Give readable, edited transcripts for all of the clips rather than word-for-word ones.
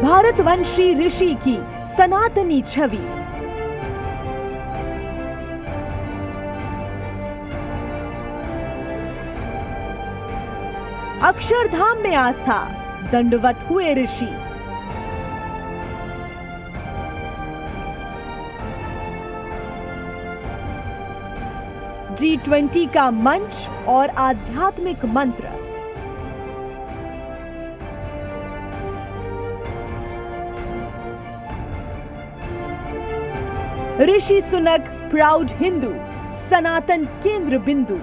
भारतवंशी ऋषि की सनातनी छवि। अक्षरधाम में आस्था, दंडवत हुए ऋषि। G20 का मंच और आध्यात्मिक मंत्र। ऋषि सुनक प्राउड हिंदू, सनातन केंद्र बिंदु।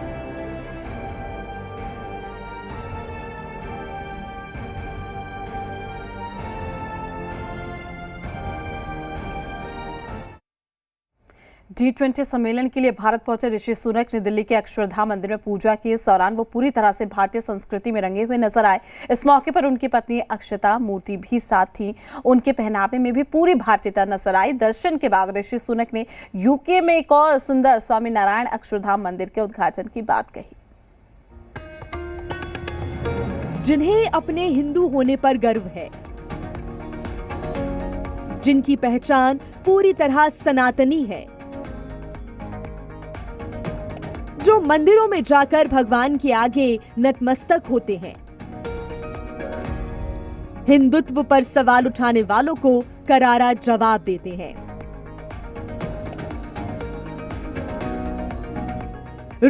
G20 सम्मेलन के लिए भारत पहुंचे ऋषि सुनक ने दिल्ली के अक्षरधाम मंदिर में पूजा की। इस दौरान वो पूरी तरह से भारतीय संस्कृति में रंगे हुए नजर आए। इस मौके पर उनकी पत्नी अक्षता मूर्ति भी साथ थी। उनके पहनावे में भी पूरी भारतीयता नजर आई। दर्शन के बाद ऋषि सुनक ने यूके में एक और सुंदर स्वामी नारायण अक्षरधाम मंदिर के उद्घाटन की बात कही। जिन्हें अपने हिंदू होने पर गर्व है, जिनकी पहचान पूरी तरह सनातनी है, जो मंदिरों में जाकर भगवान के आगे नतमस्तक होते हैं, हिंदुत्व पर सवाल उठाने वालों को करारा जवाब देते हैं।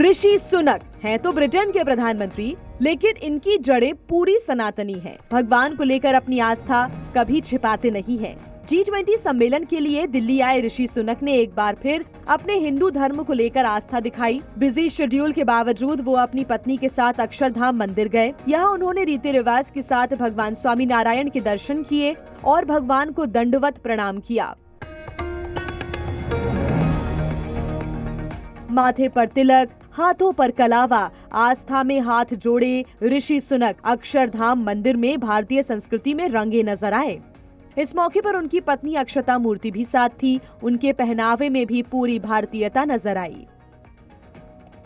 ऋषि सुनक हैं तो ब्रिटेन के प्रधानमंत्री, लेकिन इनकी जड़ें पूरी सनातनी हैं। भगवान को लेकर अपनी आस्था कभी छिपाते नहीं हैं। G20 सम्मेलन के लिए दिल्ली आए ऋषि सुनक ने एक बार फिर अपने हिंदू धर्म को लेकर आस्था दिखाई। बिजी शेड्यूल के बावजूद वो अपनी पत्नी के साथ अक्षरधाम मंदिर गए। यहाँ उन्होंने रीति रिवाज के साथ भगवान स्वामी नारायण के दर्शन किए और भगवान को दंडवत प्रणाम किया। माथे पर तिलक, हाथों पर कलावा, आस्था में हाथ जोड़े ऋषि सुनक अक्षरधाम मंदिर में भारतीय संस्कृति में रंगे नजर आए। इस मौके पर उनकी पत्नी अक्षता मूर्ति भी साथ थी। उनके पहनावे में भी पूरी भारतीयता नजर आई।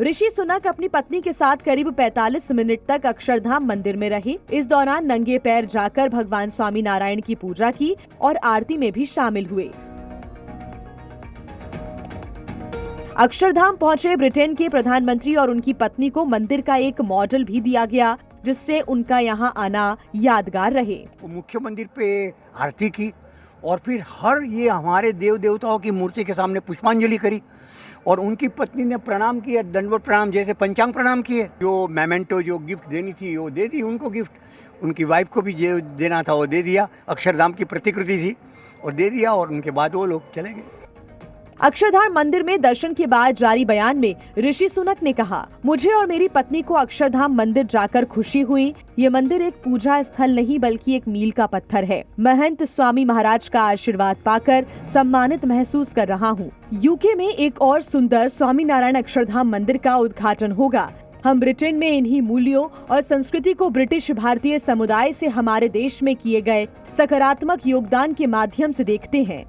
ऋषि सुनक अपनी पत्नी के साथ करीब 45 मिनट तक अक्षरधाम मंदिर में रहे। इस दौरान नंगे पैर जाकर भगवान स्वामी नारायण की पूजा की और आरती में भी शामिल हुए। अक्षरधाम पहुंचे ब्रिटेन के प्रधानमंत्री और उनकी पत्नी को मंदिर का एक मॉडल भी दिया गया, जिससे उनका यहाँ आना यादगार रहे। मुख्य मंदिर पे आरती की और फिर हर ये हमारे देव देवताओं की मूर्ति के सामने पुष्पांजलि करी और उनकी पत्नी ने प्रणाम किया, दंडवत प्रणाम, जैसे पंचांग प्रणाम किए। जो मेमेंटो जो गिफ्ट देनी थी वो दे दी उनको गिफ्ट। उनकी वाइफ को भी जो देना था वो दे दिया। अक्षरधाम की प्रतिकृति थी और दे दिया और उनके बाद वो लोग चले गए। अक्षरधाम मंदिर में दर्शन के बाद जारी बयान में ऋषि सुनक ने कहा, मुझे और मेरी पत्नी को अक्षरधाम मंदिर जाकर खुशी हुई। ये मंदिर एक पूजा स्थल नहीं बल्कि एक मील का पत्थर है। महंत स्वामी महाराज का आशीर्वाद पाकर सम्मानित महसूस कर रहा हूँ। यूके में एक और सुंदर स्वामी नारायण अक्षरधाम मंदिर का उद्घाटन होगा। हम ब्रिटेन में इन्हीं मूल्यों और संस्कृति को ब्रिटिश भारतीय समुदाय से हमारे देश में किए गए सकारात्मक योगदान के माध्यम से देखते हैं।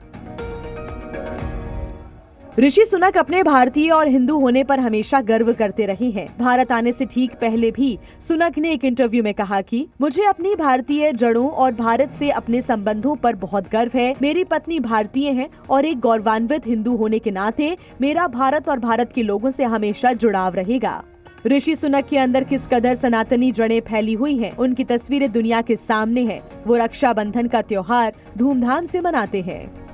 ऋषि सुनक अपने भारतीय और हिंदू होने पर हमेशा गर्व करते रहे हैं। भारत आने से ठीक पहले भी सुनक ने एक इंटरव्यू में कहा कि मुझे अपनी भारतीय जड़ों और भारत से अपने संबंधों पर बहुत गर्व है। मेरी पत्नी भारतीय है और एक गौरवान्वित हिंदू होने के नाते मेरा भारत और भारत के लोगों से हमेशा जुड़ाव रहेगा। ऋषि सुनक के अंदर किस कदर सनातनी जड़ें फैली हुई हैं, उनकी तस्वीरें दुनिया के सामने है। वो रक्षाबंधन का त्योहार धूमधाम से मनाते हैं।